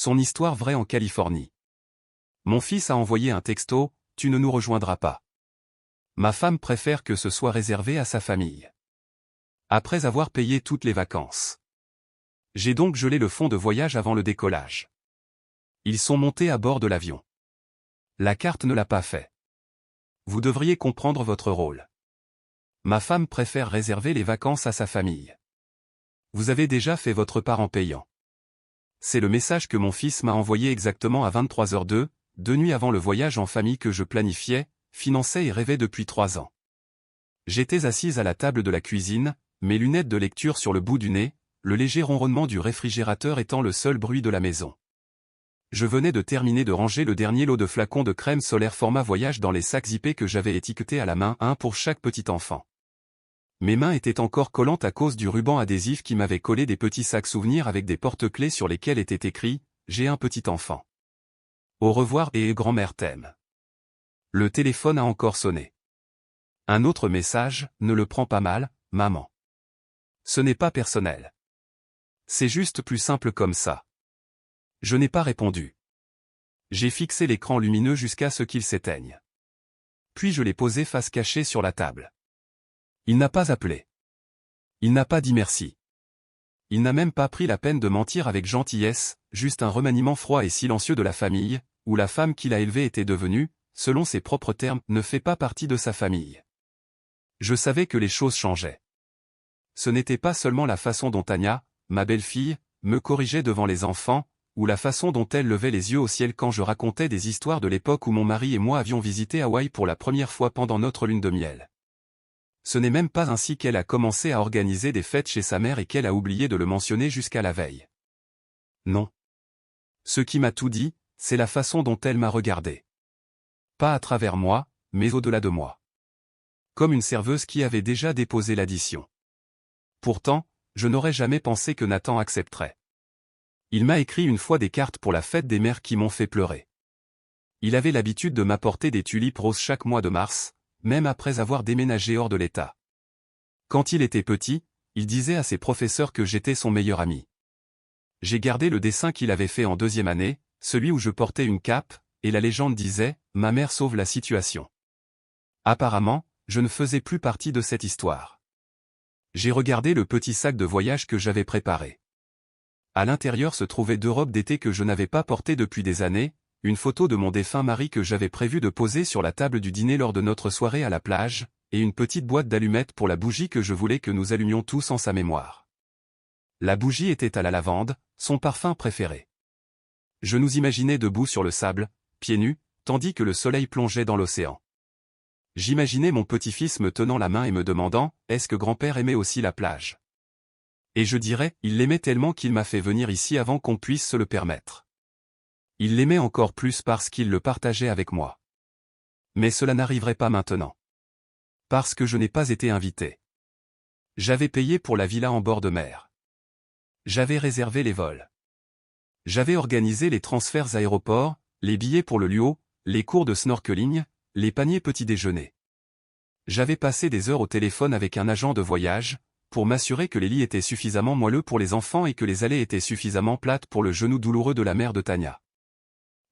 Son histoire vraie en Californie. Mon fils a envoyé un texto, « Tu ne nous rejoindras pas. Ma femme préfère que ce soit réservé à sa famille. » Après avoir payé toutes les vacances. J'ai donc gelé le fonds de voyage avant le décollage. Ils sont montés à bord de l'avion. La carte ne l'a pas fait. Vous devriez comprendre votre rôle. Ma femme préfère réserver les vacances à sa famille. Vous avez déjà fait votre part en payant. C'est le message que mon fils m'a envoyé exactement à 23h02, 2 nuits avant le voyage en famille que je planifiais, finançais et rêvais depuis 3 ans. J'étais assise à la table de la cuisine, mes lunettes de lecture sur le bout du nez, le léger ronronnement du réfrigérateur étant le seul bruit de la maison. Je venais de terminer de ranger le dernier lot de flacons de crème solaire format voyage dans les sacs zippés que j'avais étiquetés à la main, un pour chaque petit enfant. Mes mains étaient encore collantes à cause du ruban adhésif qui m'avait collé des petits sacs souvenirs avec des porte-clés sur lesquels était écrit « J'ai un petit enfant. Au revoir et grand-mère t'aime ». Le téléphone a encore sonné. Un autre message, ne le prends pas mal, maman. Ce n'est pas personnel. C'est juste plus simple comme ça. Je n'ai pas répondu. J'ai fixé l'écran lumineux jusqu'à ce qu'il s'éteigne. Puis je l'ai posé face cachée sur la table. Il n'a pas appelé. Il n'a pas dit merci. Il n'a même pas pris la peine de mentir avec gentillesse, juste un remaniement froid et silencieux de la famille, où la femme qu'il a élevée était devenue, selon ses propres termes, ne fait pas partie de sa famille. Je savais que les choses changeaient. Ce n'était pas seulement la façon dont Tania, ma belle-fille, me corrigeait devant les enfants, ou la façon dont elle levait les yeux au ciel quand je racontais des histoires de l'époque où mon mari et moi avions visité Hawaï pour la première fois pendant notre lune de miel. Ce n'est même pas ainsi qu'elle a commencé à organiser des fêtes chez sa mère et qu'elle a oublié de le mentionner jusqu'à la veille. Non. Ce qui m'a tout dit, c'est la façon dont elle m'a regardé. Pas à travers moi, mais au-delà de moi. Comme une serveuse qui avait déjà déposé l'addition. Pourtant, je n'aurais jamais pensé que Nathan accepterait. Il m'a écrit une fois des cartes pour la fête des mères qui m'ont fait pleurer. Il avait l'habitude de m'apporter des tulipes roses chaque mois de mars, même après avoir déménagé hors de l'État. Quand il était petit, il disait à ses professeurs que j'étais son meilleur ami. J'ai gardé le dessin qu'il avait fait en 2e année, celui où je portais une cape, et la légende disait « Ma mère sauve la situation ». Apparemment, je ne faisais plus partie de cette histoire. J'ai regardé le petit sac de voyage que j'avais préparé. À l'intérieur se trouvaient 2 robes d'été que je n'avais pas portées depuis des années, une photo de mon défunt mari que j'avais prévu de poser sur la table du dîner lors de notre soirée à la plage, et une petite boîte d'allumettes pour la bougie que je voulais que nous allumions tous en sa mémoire. La bougie était à la lavande, son parfum préféré. Je nous imaginais debout sur le sable, pieds nus, tandis que le soleil plongeait dans l'océan. J'imaginais mon petit-fils me tenant la main et me demandant « Est-ce que grand-père aimait aussi la plage ?» Et je dirais, il l'aimait tellement qu'il m'a fait venir ici avant qu'on puisse se le permettre. Il l'aimait encore plus parce qu'il le partageait avec moi. Mais cela n'arriverait pas maintenant. Parce que je n'ai pas été invité. J'avais payé pour la villa en bord de mer. J'avais réservé les vols. J'avais organisé les transferts aéroports, les billets pour le LUO, les cours de snorkeling, les paniers petit déjeuner. J'avais passé des heures au téléphone avec un agent de voyage, pour m'assurer que les lits étaient suffisamment moelleux pour les enfants et que les allées étaient suffisamment plates pour le genou douloureux de la mère de Tania.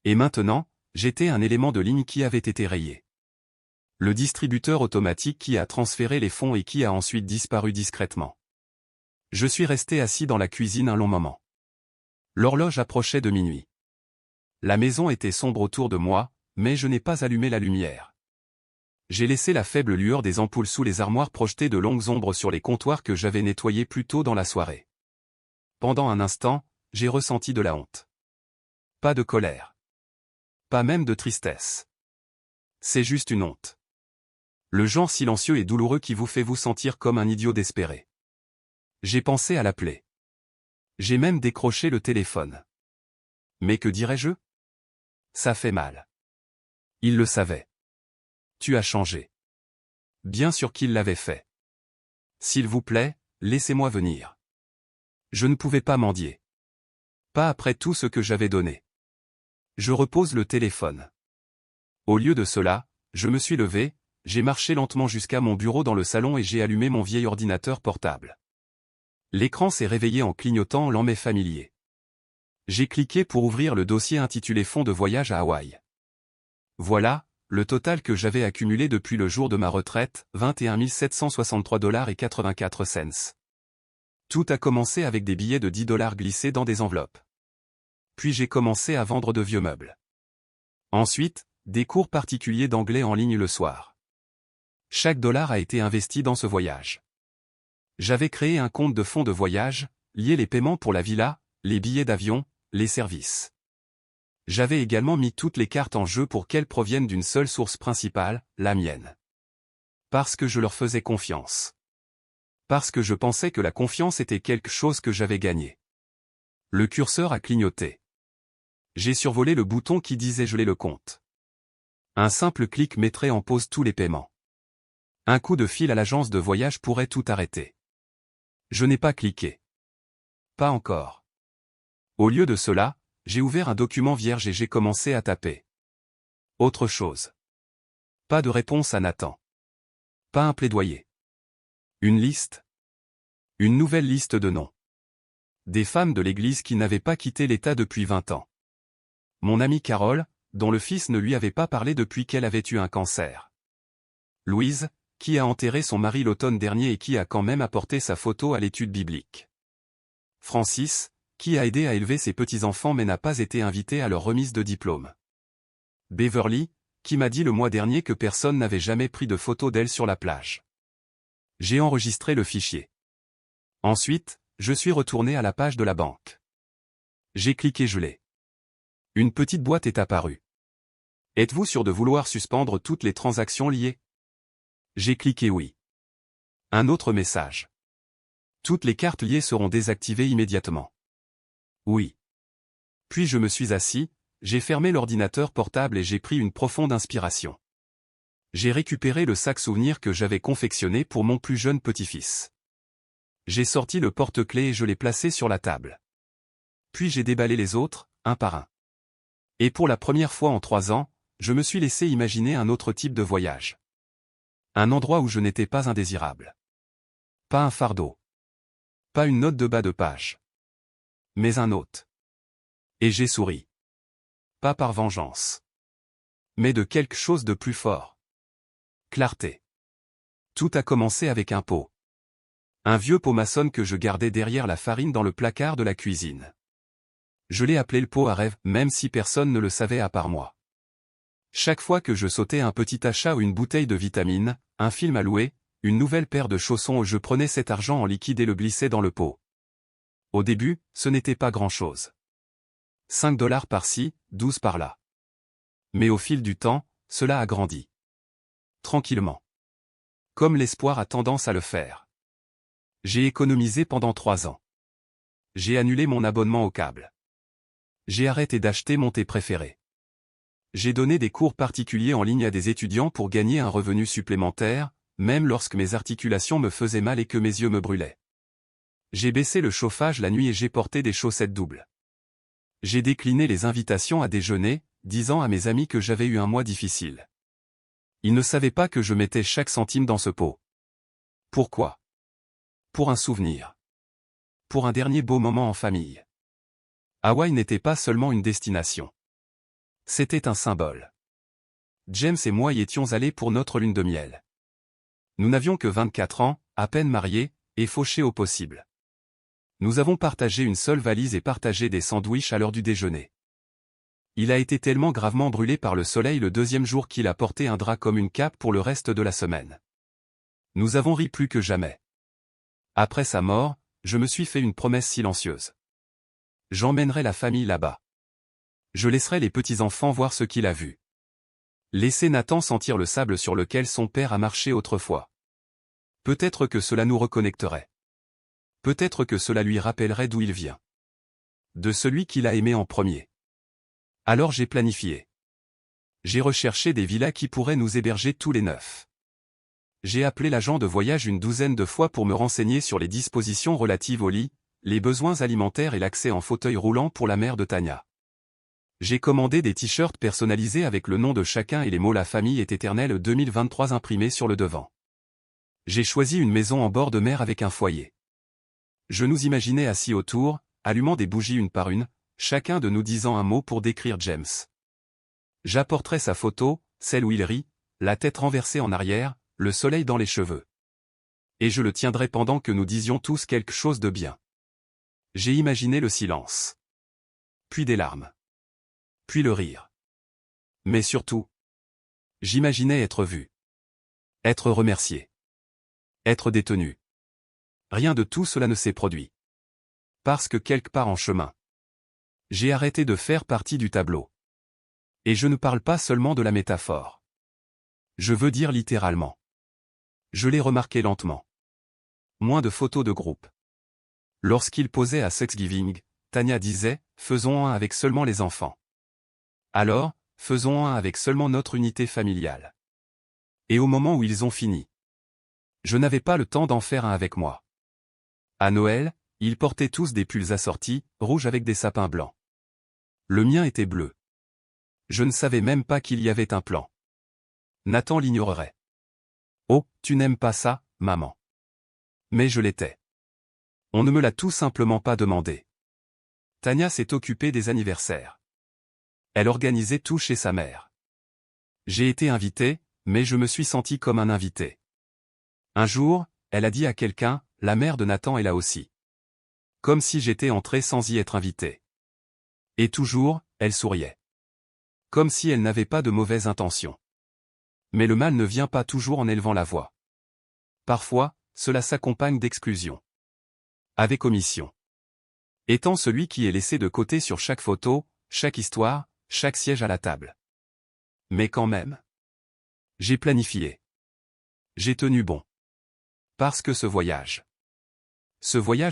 Et maintenant, j'étais un élément de ligne qui avait été rayé. Le distributeur automatique qui a transféré les fonds et qui a ensuite disparu discrètement. Je suis resté assis dans la cuisine un long moment. L'horloge approchait de minuit. La maison était sombre autour de moi, mais je n'ai pas allumé la lumière. J'ai laissé la faible lueur des ampoules sous les armoires projeter de longues ombres sur les comptoirs que j'avais nettoyés plus tôt dans la soirée. Pendant un instant, j'ai ressenti de la honte. Pas de colère. Pas même de tristesse. C'est juste une honte. Le genre silencieux et douloureux qui vous fait vous sentir comme un idiot désespéré. J'ai pensé à l'appeler. J'ai même décroché le téléphone. Mais que dirais-je? Ça fait mal. Il le savait. Tu as changé. Bien sûr qu'il l'avait fait. S'il vous plaît, laissez-moi venir. Je ne pouvais pas mendier. Pas après tout ce que j'avais donné. Je repose le téléphone. Au lieu de cela, je me suis levé, j'ai marché lentement jusqu'à mon bureau dans le salon et j'ai allumé mon vieil ordinateur portable. L'écran s'est réveillé en clignotant l'en familier. J'ai cliqué pour ouvrir le dossier intitulé Fonds de voyage à Hawaï. Voilà, le total que j'avais accumulé depuis le jour de ma retraite, 21 763 $ et 84 cents. Tout a commencé avec des billets de 10 $ glissés dans des enveloppes. Puis j'ai commencé à vendre de vieux meubles. Ensuite, des cours particuliers d'anglais en ligne le soir. Chaque dollar a été investi dans ce voyage. J'avais créé un compte de fonds de voyage, lié les paiements pour la villa, les billets d'avion, les services. J'avais également mis toutes les cartes en jeu pour qu'elles proviennent d'une seule source principale, la mienne. Parce que je leur faisais confiance. Parce que je pensais que la confiance était quelque chose que j'avais gagné. Le curseur a clignoté. J'ai survolé le bouton qui disait geler le compte. Un simple clic mettrait en pause tous les paiements. Un coup de fil à l'agence de voyage pourrait tout arrêter. Je n'ai pas cliqué. Pas encore. Au lieu de cela, j'ai ouvert un document vierge et j'ai commencé à taper. Autre chose. Pas de réponse à Nathan. Pas un plaidoyer. Une liste. Une nouvelle liste de noms. Des femmes de l'église qui n'avaient pas quitté l'État depuis 20 ans. Mon amie Carole, dont le fils ne lui avait pas parlé depuis qu'elle avait eu un cancer. Louise, qui a enterré son mari l'automne dernier et qui a quand même apporté sa photo à l'étude biblique. Francis, qui a aidé à élever ses petits-enfants mais n'a pas été invité à leur remise de diplôme. Beverly, qui m'a dit le mois dernier que personne n'avait jamais pris de photo d'elle sur la plage. J'ai enregistré le fichier. Ensuite, je suis retourné à la page de la banque. J'ai cliqué geler. Une petite boîte est apparue. Êtes-vous sûr de vouloir suspendre toutes les transactions liées? J'ai cliqué oui. Un autre message. Toutes les cartes liées seront désactivées immédiatement. Oui. Puis je me suis assis, j'ai fermé l'ordinateur portable et j'ai pris une profonde inspiration. J'ai récupéré le sac souvenir que j'avais confectionné pour mon plus jeune petit-fils. J'ai sorti le porte-clés et je l'ai placé sur la table. Puis j'ai déballé les autres, un par un. Et pour la première fois en 3 ans, je me suis laissé imaginer un autre type de voyage. Un endroit où je n'étais pas indésirable. Pas un fardeau. Pas une note de bas de page. Mais un hôte. Et j'ai souri. Pas par vengeance. Mais de quelque chose de plus fort. Clarté. Tout a commencé avec un pot. Un vieux pot maçonne que je gardais derrière la farine dans le placard de la cuisine. Je l'ai appelé le pot à rêve, même si personne ne le savait à part moi. Chaque fois que je sautais un petit achat ou une bouteille de vitamines, un film à louer, une nouvelle paire de chaussons, je prenais cet argent en liquide et le glissais dans le pot. Au début, ce n'était pas grand-chose. 5 $ par-ci, 12 par-là. Mais au fil du temps, cela a grandi. Tranquillement. Comme l'espoir a tendance à le faire. J'ai économisé pendant 3 ans. J'ai annulé mon abonnement au câble. J'ai arrêté d'acheter mon thé préféré. J'ai donné des cours particuliers en ligne à des étudiants pour gagner un revenu supplémentaire, même lorsque mes articulations me faisaient mal et que mes yeux me brûlaient. J'ai baissé le chauffage la nuit et j'ai porté des chaussettes doubles. J'ai décliné les invitations à déjeuner, disant à mes amis que j'avais eu un mois difficile. Ils ne savaient pas que je mettais chaque centime dans ce pot. Pourquoi? Pour un souvenir. Pour un dernier beau moment en famille. Hawaï n'était pas seulement une destination. C'était un symbole. James et moi y étions allés pour notre lune de miel. Nous n'avions que 24 ans, à peine mariés, et fauchés au possible. Nous avons partagé une seule valise et partagé des sandwichs à l'heure du déjeuner. Il a été tellement gravement brûlé par le soleil le 2e jour qu'il a porté un drap comme une cape pour le reste de la semaine. Nous avons ri plus que jamais. Après sa mort, je me suis fait une promesse silencieuse. J'emmènerai la famille là-bas. Je laisserai les petits-enfants voir ce qu'il a vu. Laisser Nathan sentir le sable sur lequel son père a marché autrefois. Peut-être que cela nous reconnecterait. Peut-être que cela lui rappellerait d'où il vient. De celui qu'il a aimé en premier. Alors j'ai planifié. J'ai recherché des villas qui pourraient nous héberger tous les 9. J'ai appelé l'agent de voyage une 12aine de fois pour me renseigner sur les dispositions relatives au lit, les besoins alimentaires et l'accès en fauteuil roulant pour la mère de Tania. J'ai commandé des t-shirts personnalisés avec le nom de chacun et les mots La famille est éternelle 2023 imprimés sur le devant. J'ai choisi une maison en bord de mer avec un foyer. Je nous imaginais assis autour, allumant des bougies une par une, chacun de nous disant un mot pour décrire James. J'apporterai sa photo, celle où il rit, la tête renversée en arrière, le soleil dans les cheveux. Et je le tiendrai pendant que nous disions tous quelque chose de bien. J'ai imaginé le silence. Puis des larmes. Puis le rire. Mais surtout, j'imaginais être vu. Être remercié. Être détenu. Rien de tout cela ne s'est produit. Parce que quelque part en chemin, j'ai arrêté de faire partie du tableau. Et je ne parle pas seulement de la métaphore. Je veux dire littéralement. Je l'ai remarqué lentement. Moins de photos de groupe. Lorsqu'il posait à Thanksgiving, Tanya disait, faisons un avec seulement les enfants. Alors, faisons un avec seulement notre unité familiale. Et au moment où ils ont fini, je n'avais pas le temps d'en faire un avec moi. À Noël, ils portaient tous des pulls assortis, rouges avec des sapins blancs. Le mien était bleu. Je ne savais même pas qu'il y avait un plan. Nathan l'ignorerait. Oh, tu n'aimes pas ça, maman. Mais je l'étais. On ne me l'a tout simplement pas demandé. Tanya s'est occupée des anniversaires. Elle organisait tout chez sa mère. J'ai été invité, mais je me suis senti comme un invité. Un jour, elle a dit à quelqu'un, la mère de Nathan est là aussi. Comme si j'étais entré sans y être invité. Et toujours, elle souriait. Comme si elle n'avait pas de mauvaises intentions. Mais le mal ne vient pas toujours en élevant la voix. Parfois, cela s'accompagne d'exclusion. Avec omission. Étant celui qui est laissé de côté sur chaque photo, chaque histoire, chaque siège à la table. Mais quand même. J'ai planifié. J'ai tenu bon. Parce que ce voyage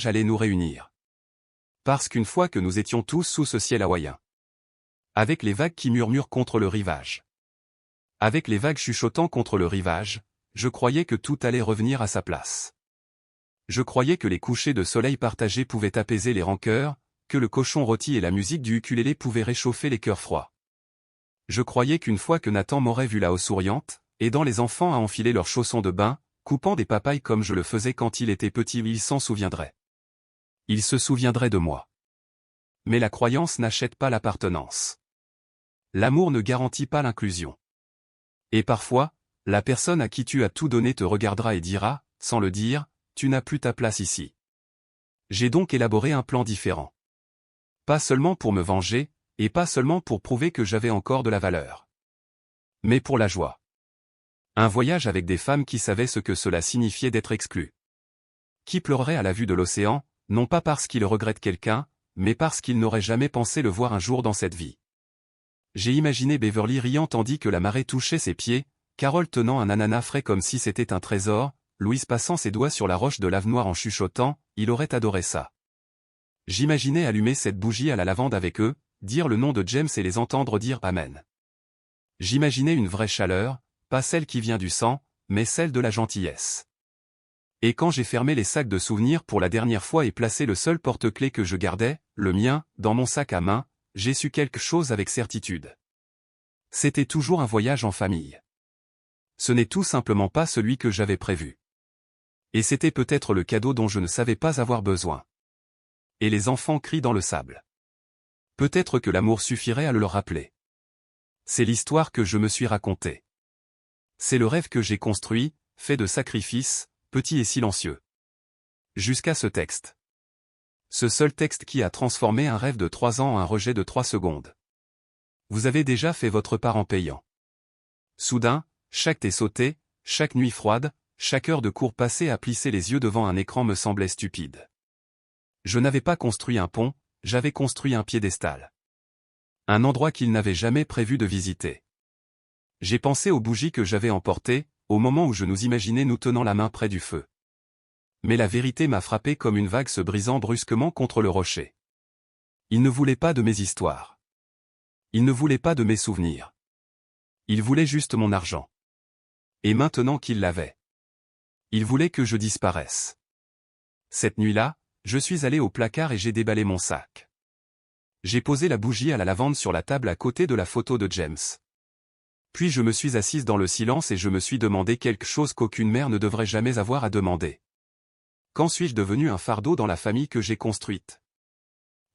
allait nous réunir. Parce qu'une fois que nous étions tous sous ce ciel hawaïen. Avec les vagues qui murmurent contre le rivage. Avec les vagues chuchotant contre le rivage, je croyais que tout allait revenir à sa place. Je croyais que les couchers de soleil partagés pouvaient apaiser les rancœurs, que le cochon rôti et la musique du ukulélé pouvaient réchauffer les cœurs froids. Je croyais qu'une fois que Nathan m'aurait vu là-haut souriante, aidant les enfants à enfiler leurs chaussons de bain, coupant des papayes comme je le faisais quand il était petit, il s'en souviendrait. Il se souviendrait de moi. Mais la croyance n'achète pas l'appartenance. L'amour ne garantit pas l'inclusion. Et parfois, la personne à qui tu as tout donné te regardera et dira, sans le dire, tu n'as plus ta place ici. J'ai donc élaboré un plan différent. Pas seulement pour me venger, et pas seulement pour prouver que j'avais encore de la valeur. Mais pour la joie. Un voyage avec des femmes qui savaient ce que cela signifiait d'être exclues. Qui pleureraient à la vue de l'océan, non pas parce qu'ils regrettent quelqu'un, mais parce qu'ils n'auraient jamais pensé le voir un jour dans cette vie. J'ai imaginé Beverly riant tandis que la marée touchait ses pieds, Carole tenant un ananas frais comme si c'était un trésor, Louise passant ses doigts sur la roche de lave noire en chuchotant, il aurait adoré ça. J'imaginais allumer cette bougie à la lavande avec eux, dire le nom de James et les entendre dire Amen. J'imaginais une vraie chaleur, pas celle qui vient du sang, mais celle de la gentillesse. Et quand j'ai fermé les sacs de souvenirs pour la dernière fois et placé le seul porte-clés que je gardais, le mien, dans mon sac à main, j'ai su quelque chose avec certitude. C'était toujours un voyage en famille. Ce n'est tout simplement pas celui que j'avais prévu. Et c'était peut-être le cadeau dont je ne savais pas avoir besoin. Et les enfants crient dans le sable. Peut-être que l'amour suffirait à le leur rappeler. C'est l'histoire que je me suis racontée. C'est le rêve que j'ai construit, fait de sacrifices, petit et silencieux. Jusqu'à ce texte. Ce seul texte qui a transformé un rêve de 3 ans en un rejet de 3 secondes. Vous avez déjà fait votre part en payant. Soudain, chaque thé sauté, chaque nuit froide, chaque heure de cours passée à plisser les yeux devant un écran me semblait stupide. Je n'avais pas construit un pont, j'avais construit un piédestal. Un endroit qu'il n'avait jamais prévu de visiter. J'ai pensé aux bougies que j'avais emportées, au moment où je nous imaginais nous tenant la main près du feu. Mais la vérité m'a frappé comme une vague se brisant brusquement contre le rocher. Il ne voulait pas de mes histoires. Il ne voulait pas de mes souvenirs. Il voulait juste mon argent. Et maintenant qu'il l'avait, il voulait que je disparaisse. Cette nuit-là, je suis allé au placard et j'ai déballé mon sac. J'ai posé la bougie à la lavande sur la table à côté de la photo de James. Puis je me suis assise dans le silence et je me suis demandé quelque chose qu'aucune mère ne devrait jamais avoir à demander. Quand suis-je devenu un fardeau dans la famille que j'ai construite?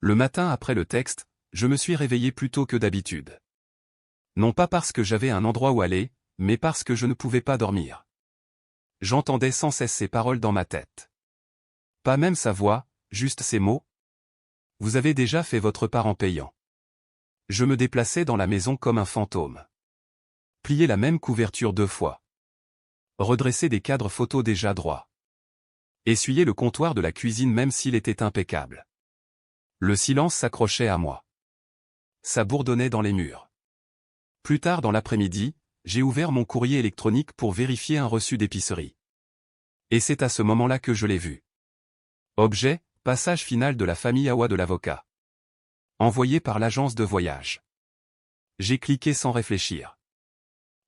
Le matin après le texte, je me suis réveillé plus tôt que d'habitude. Non pas parce que j'avais un endroit où aller, mais parce que je ne pouvais pas dormir. J'entendais sans cesse ces paroles dans ma tête. Pas même sa voix, juste ces mots. Vous avez déjà fait votre part en payant. Je me déplaçais dans la maison comme un fantôme. Plier la même couverture 2 fois. Redresser des cadres photos déjà droits. Essuyer le comptoir de la cuisine même s'il était impeccable. Le silence s'accrochait à moi. Ça bourdonnait dans les murs. Plus tard dans l'après-midi, j'ai ouvert mon courrier électronique pour vérifier un reçu d'épicerie. Et c'est à ce moment-là que je l'ai vu. Objet, passage final de la famille Awa de l'avocat. Envoyé par l'agence de voyage. J'ai cliqué sans réfléchir.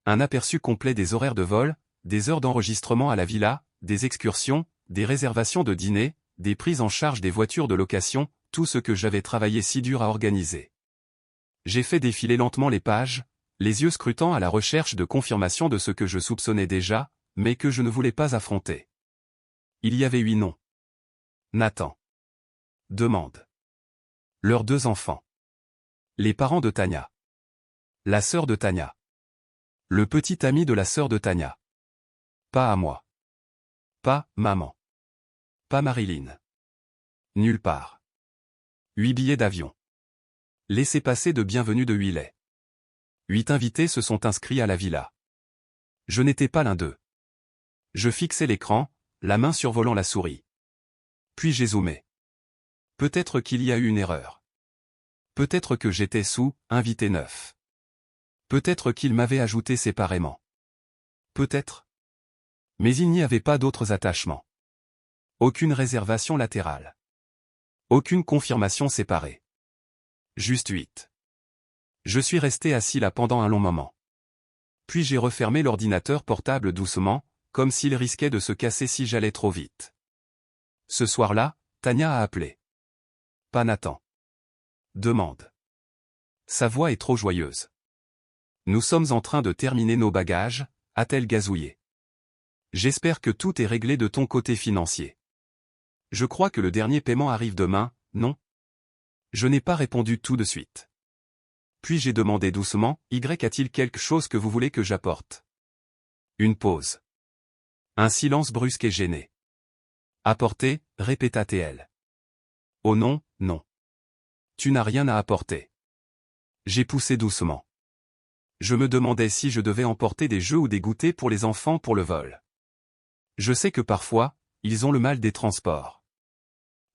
Un aperçu complet des horaires de vol, des heures d'enregistrement à la villa, des excursions, des réservations de dîner, des prises en charge des voitures de location, tout ce que j'avais travaillé si dur à organiser. J'ai fait défiler lentement les pages, les yeux scrutant à la recherche de confirmation de ce que je soupçonnais déjà, mais que je ne voulais pas affronter. Il y avait 8 noms. Nathan. Demande. Leurs 2 enfants. Les parents de Tania. La sœur de Tania. Le petit ami de la sœur de Tania. Pas à moi. Pas maman. Pas Marilyn. Nulle part. 8 billets d'avion. Laissez-passer de bienvenue de Huilet. 8 invités se sont inscrits à la villa. Je n'étais pas l'un d'eux. Je fixais l'écran, la main survolant la souris. Puis j'ai zoomé. Peut-être qu'il y a eu une erreur. Peut-être que j'étais sous « invité 9 ». Peut-être qu'il m'avait ajouté séparément. Peut-être. Mais il n'y avait pas d'autres attachements. Aucune réservation latérale. Aucune confirmation séparée. Juste 8. Je suis resté assis là pendant un long moment. Puis j'ai refermé l'ordinateur portable doucement, comme s'il risquait de se casser si j'allais trop vite. Ce soir-là, Tania a appelé. Pas Nathan. Demande. Sa voix est trop joyeuse. Nous sommes en train de terminer nos bagages, a-t-elle gazouillé. J'espère que tout est réglé de ton côté financier. Je crois que le dernier paiement arrive demain, non? Je n'ai pas répondu tout de suite. Puis j'ai demandé doucement, Y a-t-il quelque chose que vous voulez que j'apporte? Une pause. Un silence brusque et gêné. Apporter, répéta-t-elle. Oh non, non. Tu n'as rien à apporter. J'ai poussé doucement. Je me demandais si je devais emporter des jeux ou des goûters pour les enfants pour le vol. Je sais que parfois, ils ont le mal des transports.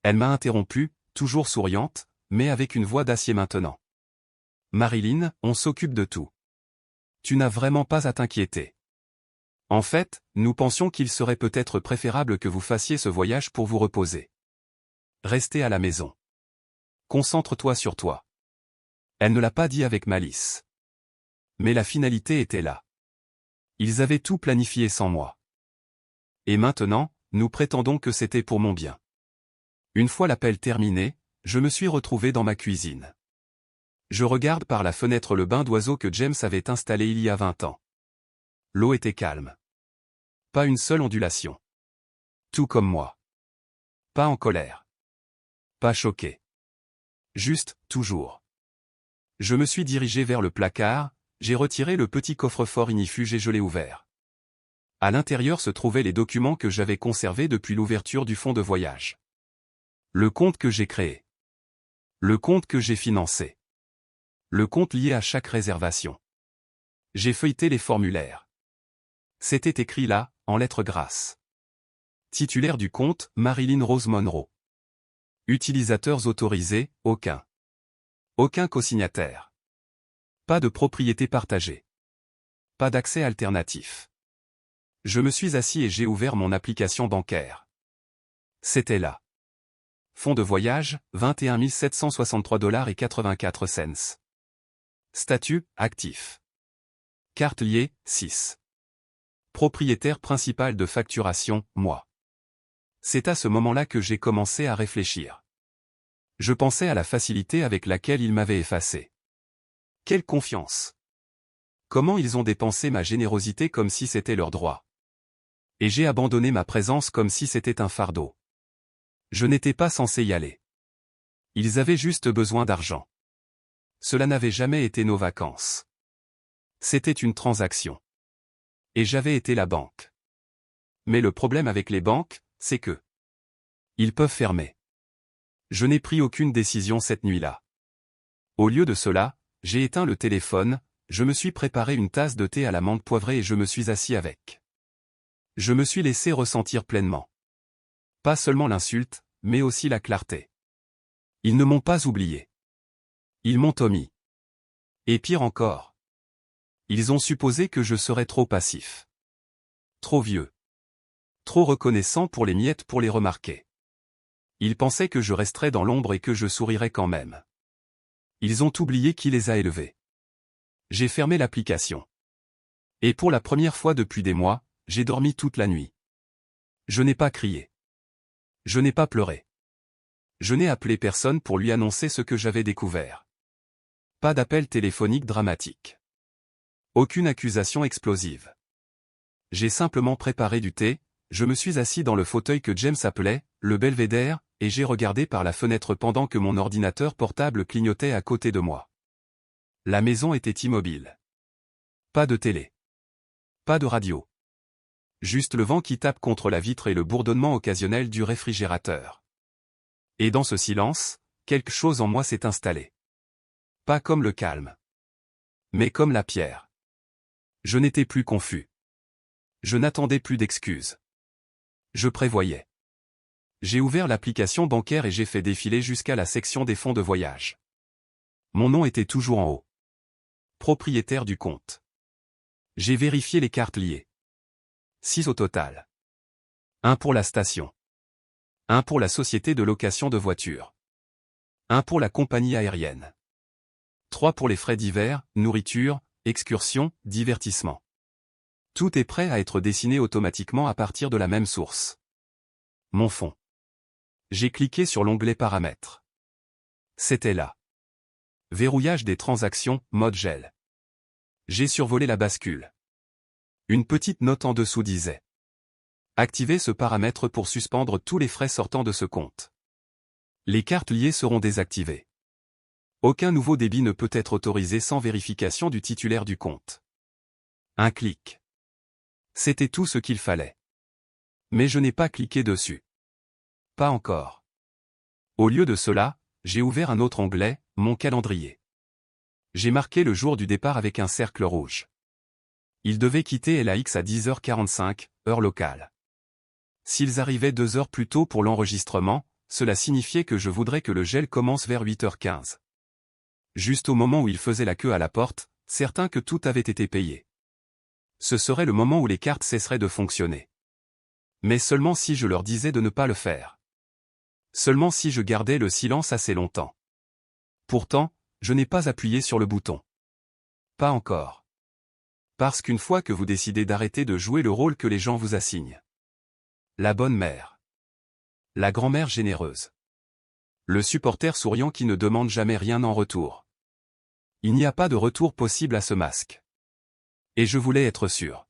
Elle m'a interrompu, toujours souriante, mais avec une voix d'acier maintenant. Marilyn, on s'occupe de tout. Tu n'as vraiment pas à t'inquiéter. En fait, nous pensions qu'il serait peut-être préférable que vous fassiez ce voyage pour vous reposer. Restez à la maison. Concentre-toi sur toi. Elle ne l'a pas dit avec malice. Mais la finalité était là. Ils avaient tout planifié sans moi. Et maintenant, nous prétendons que c'était pour mon bien. Une fois l'appel terminé, je me suis retrouvé dans ma cuisine. Je regarde par la fenêtre le bain d'oiseaux que James avait installé il y a 20 ans. L'eau était calme. Pas une seule ondulation. Tout comme moi. Pas en colère. Pas choqué. Juste, toujours. Je me suis dirigé vers le placard, j'ai retiré le petit coffre-fort ignifuge et je l'ai ouvert. À l'intérieur se trouvaient les documents que j'avais conservés depuis l'ouverture du fonds de voyage. Le compte que j'ai créé. Le compte que j'ai financé. Le compte lié à chaque réservation. J'ai feuilleté les formulaires. C'était écrit là, en lettres grasses. Titulaire du compte, Marilyn Rose Monroe. Utilisateurs autorisés, aucun. Aucun cosignataire. Pas de propriété partagée. Pas d'accès alternatif. Je me suis assis et j'ai ouvert mon application bancaire. C'était là. Fonds de voyage, 21 763,84 $. Statut, actif. Carte liée, 6. Propriétaire principal de facturation, moi. C'est à ce moment-là que j'ai commencé à réfléchir. Je pensais à la facilité avec laquelle ils m'avaient effacé. Quelle confiance! Comment ils ont dépensé ma générosité comme si c'était leur droit. Et j'ai abandonné ma présence comme si c'était un fardeau. Je n'étais pas censé y aller. Ils avaient juste besoin d'argent. Cela n'avait jamais été nos vacances. C'était une transaction. Et j'avais été la banque. Mais le problème avec les banques, c'est que ils peuvent fermer. Je n'ai pris aucune décision cette nuit-là. Au lieu de cela, j'ai éteint le téléphone, je me suis préparé une tasse de thé à la menthe poivrée et je me suis assis avec. Je me suis laissé ressentir pleinement. Pas seulement l'insulte, mais aussi la clarté. Ils ne m'ont pas oublié. Ils m'ont omis. Et pire encore. Ils ont supposé que je serais trop passif. Trop vieux. Trop reconnaissant pour les miettes pour les remarquer. Ils pensaient que je resterais dans l'ombre et que je sourirais quand même. Ils ont oublié qui les a élevés. J'ai fermé l'application. Et pour la première fois depuis des mois, j'ai dormi toute la nuit. Je n'ai pas crié. Je n'ai pas pleuré. Je n'ai appelé personne pour lui annoncer ce que j'avais découvert. Pas d'appel téléphonique dramatique. Aucune accusation explosive. J'ai simplement préparé du thé, je me suis assis dans le fauteuil que James appelait le belvédère, et j'ai regardé par la fenêtre pendant que mon ordinateur portable clignotait à côté de moi. La maison était immobile. Pas de télé. Pas de radio. Juste le vent qui tape contre la vitre et le bourdonnement occasionnel du réfrigérateur. Et dans ce silence, quelque chose en moi s'est installé. Pas comme le calme. Mais comme la pierre. Je n'étais plus confus. Je n'attendais plus d'excuses. Je prévoyais. J'ai ouvert l'application bancaire et j'ai fait défiler jusqu'à la section des fonds de voyage. Mon nom était toujours en haut. Propriétaire du compte. J'ai vérifié les cartes liées. 6 au total. 1 pour la station. 1 pour la société de location de voitures. 1 pour la compagnie aérienne. 3 pour les frais divers, nourriture, excursions, divertissement. Tout est prêt à être dessiné automatiquement à partir de la même source. Mon fonds. J'ai cliqué sur l'onglet Paramètres. C'était là. Verrouillage des transactions, mode gel. J'ai survolé la bascule. Une petite note en dessous disait: activez ce paramètre pour suspendre tous les frais sortant de ce compte. Les cartes liées seront désactivées. Aucun nouveau débit ne peut être autorisé sans vérification du titulaire du compte. Un clic. C'était tout ce qu'il fallait. Mais je n'ai pas cliqué dessus. Pas encore. Au lieu de cela, j'ai ouvert un autre onglet, mon calendrier. J'ai marqué le jour du départ avec un cercle rouge. Ils devaient quitter LAX à 10h45, heure locale. S'ils arrivaient 2 heures plus tôt pour l'enregistrement, cela signifiait que je voudrais que le gel commence vers 8h15. Juste au moment où ils faisaient la queue à la porte, certain que tout avait été payé. Ce serait le moment où les cartes cesseraient de fonctionner. Mais seulement si je leur disais de ne pas le faire. Seulement si je gardais le silence assez longtemps. Pourtant, je n'ai pas appuyé sur le bouton. Pas encore. Parce qu'une fois que vous décidez d'arrêter de jouer le rôle que les gens vous assignent. La bonne mère. La grand-mère généreuse. Le supporter souriant qui ne demande jamais rien en retour. Il n'y a pas de retour possible à ce masque. Et je voulais être sûr.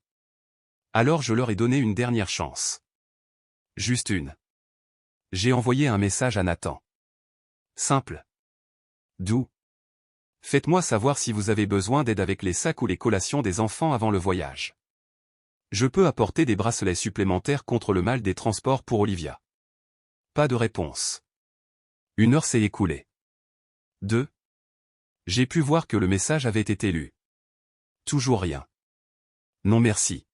Alors je leur ai donné une dernière chance. Juste une. J'ai envoyé un message à Nathan. Simple. Doux. Faites-moi savoir si vous avez besoin d'aide avec les sacs ou les collations des enfants avant le voyage. Je peux apporter des bracelets supplémentaires contre le mal des transports pour Olivia. Pas de réponse. 1 heure s'est écoulée. 2. J'ai pu voir que le message avait été lu. Toujours rien. Non merci.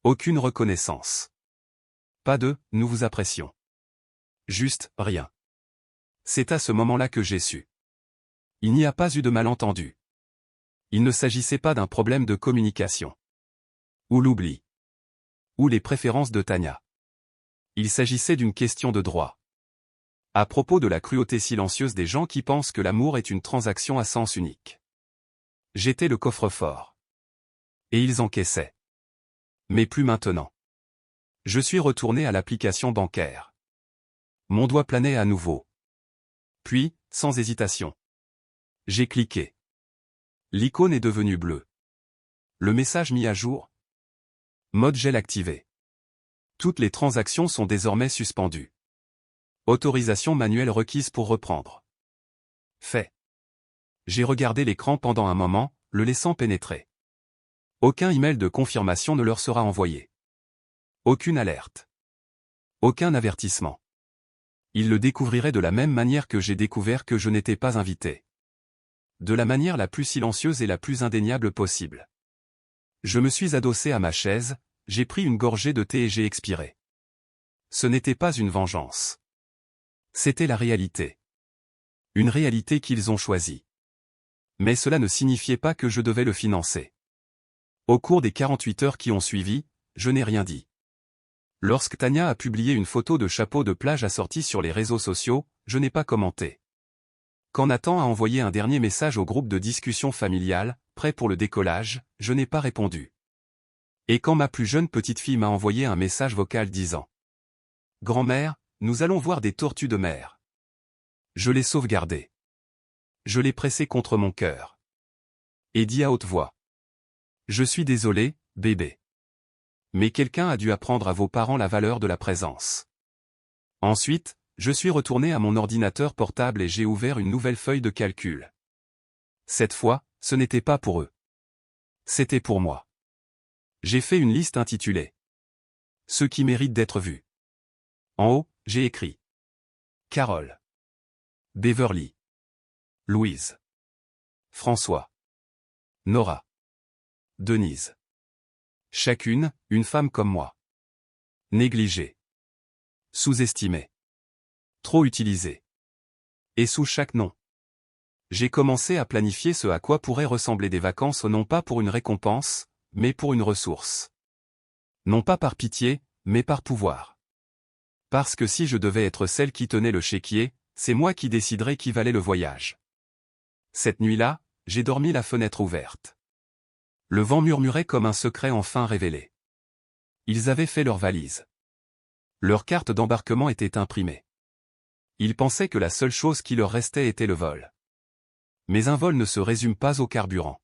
Aucune reconnaissance. Pas de « nous vous apprécions ». Juste rien. C'est à ce moment-là que j'ai su. Il n'y a pas eu de malentendu. Il ne s'agissait pas d'un problème de communication. Ou l'oubli. Ou les préférences de Tania. Il s'agissait d'une question de droit. À propos de la cruauté silencieuse des gens qui pensent que l'amour est une transaction à sens unique. J'étais le coffre-fort. Et ils encaissaient. Mais plus maintenant. Je suis retourné à l'application bancaire. Mon doigt planait à nouveau. Puis, sans hésitation. J'ai cliqué. L'icône est devenue bleue. Le message mis à jour. Mode gel activé. Toutes les transactions sont désormais suspendues. Autorisation manuelle requise pour reprendre. Fait. J'ai regardé l'écran pendant un moment, le laissant pénétrer. Aucun email de confirmation ne leur sera envoyé. Aucune alerte. Aucun avertissement. Ils le découvriraient de la même manière que j'ai découvert que je n'étais pas invité. De la manière la plus silencieuse et la plus indéniable possible. Je me suis adossé à ma chaise, j'ai pris une gorgée de thé et j'ai expiré. Ce n'était pas une vengeance. C'était la réalité. Une réalité qu'ils ont choisie. Mais cela ne signifiait pas que je devais le financer. Au cours des 48 heures qui ont suivi, je n'ai rien dit. Lorsque Tania a publié une photo de chapeau de plage assorti sur les réseaux sociaux, je n'ai pas commenté. Quand Nathan a envoyé un dernier message au groupe de discussion familiale, prêt pour le décollage, je n'ai pas répondu. Et quand ma plus jeune petite fille m'a envoyé un message vocal disant « Grand-mère, nous allons voir des tortues de mer », je l'ai sauvegardé. Je l'ai pressé contre mon cœur. Et dit à haute voix « Je suis désolé, bébé. Mais quelqu'un a dû apprendre à vos parents la valeur de la présence. » Ensuite, je suis retourné à mon ordinateur portable et j'ai ouvert une nouvelle feuille de calcul. Cette fois, ce n'était pas pour eux. C'était pour moi. J'ai fait une liste intitulée « Ceux qui méritent d'être vus ». En haut, j'ai écrit Carole, Beverly, Louise, François, Nora, Denise. Chacune, une femme comme moi. Négligée. Sous-estimée. Trop utilisée. Et sous chaque nom. J'ai commencé à planifier ce à quoi pourraient ressembler des vacances non pas pour une récompense, mais pour une ressource. Non pas par pitié, mais par pouvoir. Parce que si je devais être celle qui tenait le chéquier, c'est moi qui déciderais qui valait le voyage. Cette nuit-là, j'ai dormi la fenêtre ouverte. Le vent murmurait comme un secret enfin révélé. Ils avaient fait leurs valises. Leurs cartes d'embarquement étaient imprimées. Ils pensaient que la seule chose qui leur restait était le vol. Mais un vol ne se résume pas au carburant.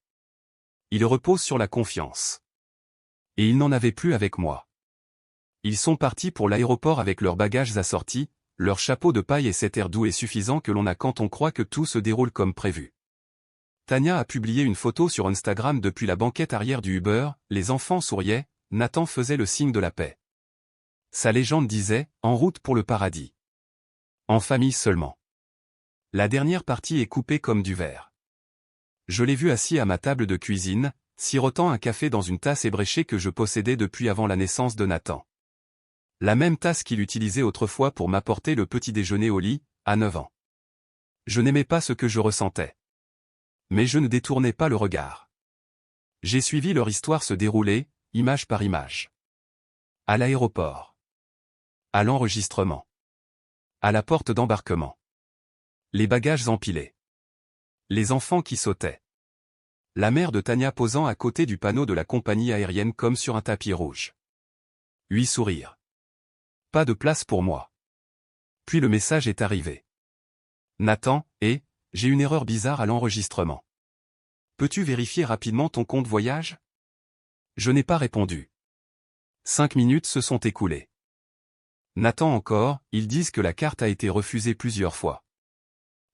Il repose sur la confiance. Et ils n'en avaient plus avec moi. Ils sont partis pour l'aéroport avec leurs bagages assortis, leur chapeau de paille et cet air doux et suffisant que l'on a quand on croit que tout se déroule comme prévu. Tania a publié une photo sur Instagram depuis la banquette arrière du Uber, les enfants souriaient, Nathan faisait le signe de la paix. Sa légende disait « En route pour le paradis ». En famille seulement. La dernière partie est coupée comme du verre. Je l'ai vu assis à ma table de cuisine, sirotant un café dans une tasse ébréchée que je possédais depuis avant la naissance de Nathan. La même tasse qu'il utilisait autrefois pour m'apporter le petit déjeuner au lit, à 9 ans. Je n'aimais pas ce que je ressentais. Mais je ne détournais pas le regard. J'ai suivi leur histoire se dérouler, image par image. À l'aéroport. À l'enregistrement. À la porte d'embarquement. Les bagages empilés. Les enfants qui sautaient. La mère de Tania posant à côté du panneau de la compagnie aérienne comme sur un tapis rouge. 8 sourires. Pas de place pour moi. Puis le message est arrivé. Nathan, j'ai une erreur bizarre à l'enregistrement. Peux-tu vérifier rapidement ton compte voyage? Je n'ai pas répondu. 5 minutes se sont écoulées. Nathan encore, ils disent que la carte a été refusée plusieurs fois.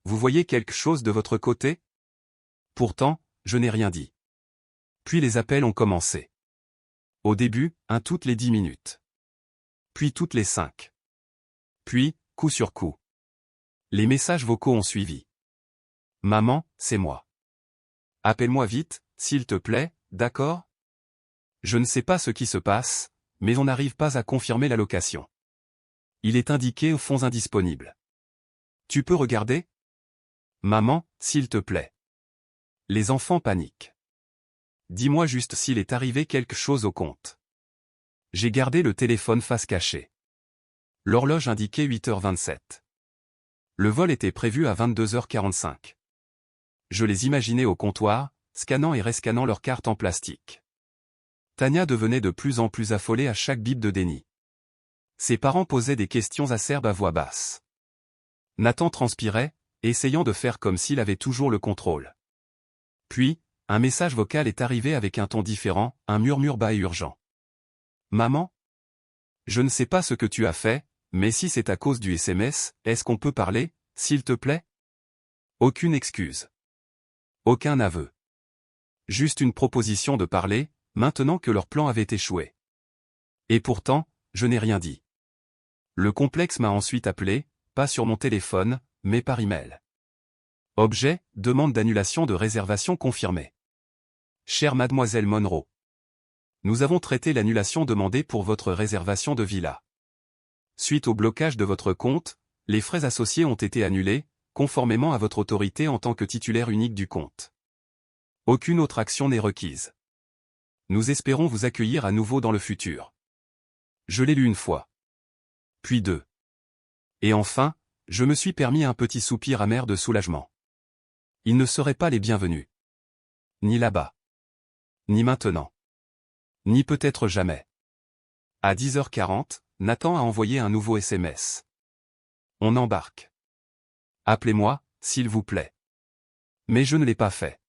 Vous voyez quelque chose de votre côté? Pourtant, je n'ai rien dit. Puis les appels ont commencé. Au début, un toutes les 10 minutes. Puis toutes les 5. Puis, coup sur coup. Les messages vocaux ont suivi. Maman, c'est moi. Appelle-moi vite, s'il te plaît, d'accord? Je ne sais pas ce qui se passe, mais on n'arrive pas à confirmer la location. Il est indiqué fonds indisponibles. Tu peux regarder? Maman, s'il te plaît. Les enfants paniquent. Dis-moi juste s'il est arrivé quelque chose au compte. J'ai gardé le téléphone face cachée. L'horloge indiquait 8h27. Le vol était prévu à 22h45. Je les imaginais au comptoir, scannant et rescannant leurs cartes en plastique. Tania devenait de plus en plus affolée à chaque bip de déni. Ses parents posaient des questions acerbes à voix basse. Nathan transpirait, essayant de faire comme s'il avait toujours le contrôle. Puis, un message vocal est arrivé avec un ton différent, un murmure bas et urgent. Maman? Je ne sais pas ce que tu as fait, Mais si c'est à cause du SMS, est-ce qu'on peut parler, s'il te plaît? Aucune excuse. Aucun aveu. Juste une proposition de parler, maintenant que leur plan avait échoué. Et pourtant, je n'ai rien dit. Le complexe m'a ensuite appelé, pas sur mon téléphone, mais par email. Objet, demande d'annulation de réservation confirmée. Chère mademoiselle Monroe. Nous avons traité l'annulation demandée pour votre réservation de villa. Suite au blocage de votre compte, les frais associés ont été annulés, conformément à votre autorité en tant que titulaire unique du compte. Aucune autre action n'est requise. Nous espérons vous accueillir à nouveau dans le futur. Je l'ai lu une fois. Puis deux. Et enfin, je me suis permis un petit soupir amer de soulagement. Ils ne seraient pas les bienvenus. Ni là-bas. Ni maintenant. Ni peut-être jamais. À 10h40, Nathan a envoyé un nouveau SMS. On embarque. Appelez-moi, s'il vous plaît. Mais je ne l'ai pas fait.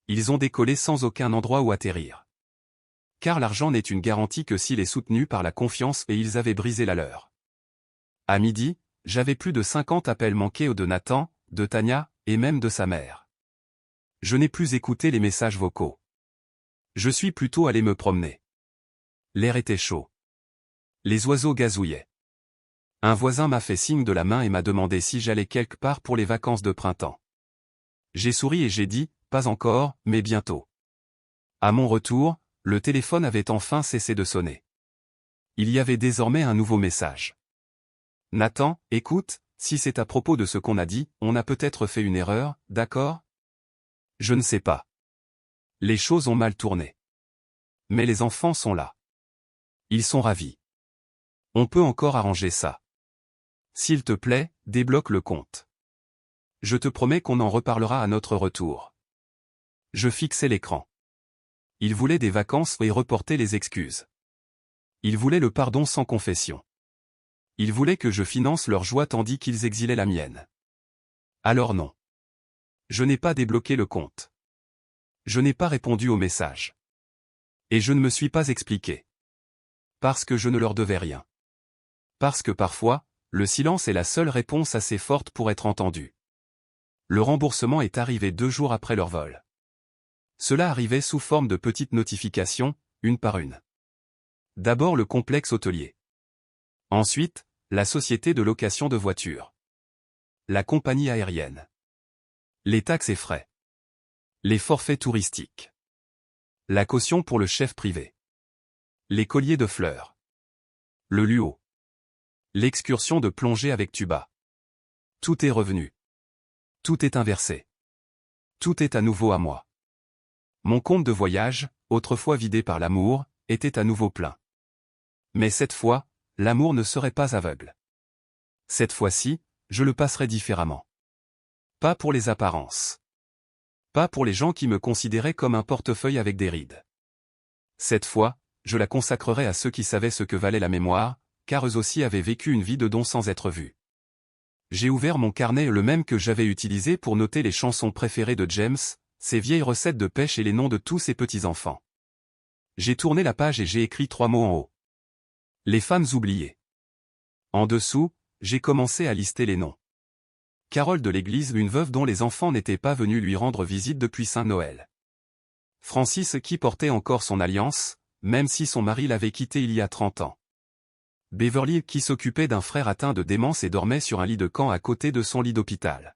Ils ont décollé sans aucun endroit où atterrir. Car l'argent n'est une garantie que s'il est soutenu par la confiance et ils avaient brisé la leur. À midi, j'avais plus de 50 appels manqués de Nathan, de Tania, et même de sa mère. Je n'ai plus écouté les messages vocaux. Je suis plutôt allé me promener. L'air était chaud. Les oiseaux gazouillaient. Un voisin m'a fait signe de la main et m'a demandé si j'allais quelque part pour les vacances de printemps. J'ai souri et j'ai dit, pas encore, mais bientôt. À mon retour, le téléphone avait enfin cessé de sonner. Il y avait désormais un nouveau message. Nathan, écoute, si c'est à propos de ce qu'on a dit, on a peut-être fait une erreur, d'accord? Je ne sais pas. Les choses ont mal tourné. Mais les enfants sont là. Ils sont ravis. On peut encore arranger ça. S'il te plaît, débloque le compte. Je te promets qu'on en reparlera à notre retour. Je fixais l'écran. Ils voulaient des vacances et reporter les excuses. Ils voulaient le pardon sans confession. Ils voulaient que je finance leur joie tandis qu'ils exilaient la mienne. Alors non. Je n'ai pas débloqué le compte. Je n'ai pas répondu au message. Et je ne me suis pas expliqué. Parce que je ne leur devais rien. Parce que parfois, le silence est la seule réponse assez forte pour être entendue. Le remboursement est arrivé 2 jours après leur vol. Cela arrivait sous forme de petites notifications, une par une. D'abord le complexe hôtelier. Ensuite, la société de location de voitures. La compagnie aérienne. Les taxes et frais. Les forfaits touristiques. La caution pour le chef privé. Les colliers de fleurs. Le luau. L'excursion de plongée avec tuba. Tout est revenu. Tout est inversé. Tout est à nouveau à moi. Mon compte de voyage, autrefois vidé par l'amour, était à nouveau plein. Mais cette fois, l'amour ne serait pas aveugle. Cette fois-ci, je le passerai différemment. Pas pour les apparences. Pas pour les gens qui me considéraient comme un portefeuille avec des rides. Cette fois, je la consacrerai à ceux qui savaient ce que valait la mémoire, car eux aussi avaient vécu une vie de don sans être vus. J'ai ouvert mon carnet, le même que j'avais utilisé pour noter les chansons préférées de James, ses vieilles recettes de pêche et les noms de tous ses petits-enfants. J'ai tourné la page et j'ai écrit 3 mots en haut. Les femmes oubliées. En dessous, j'ai commencé à lister les noms. Carole de l'église, une veuve dont les enfants n'étaient pas venus lui rendre visite depuis Saint-Noël. Francis qui portait encore son alliance, même si son mari l'avait quitté il y a 30 ans. Beverly qui s'occupait d'un frère atteint de démence et dormait sur un lit de camp à côté de son lit d'hôpital.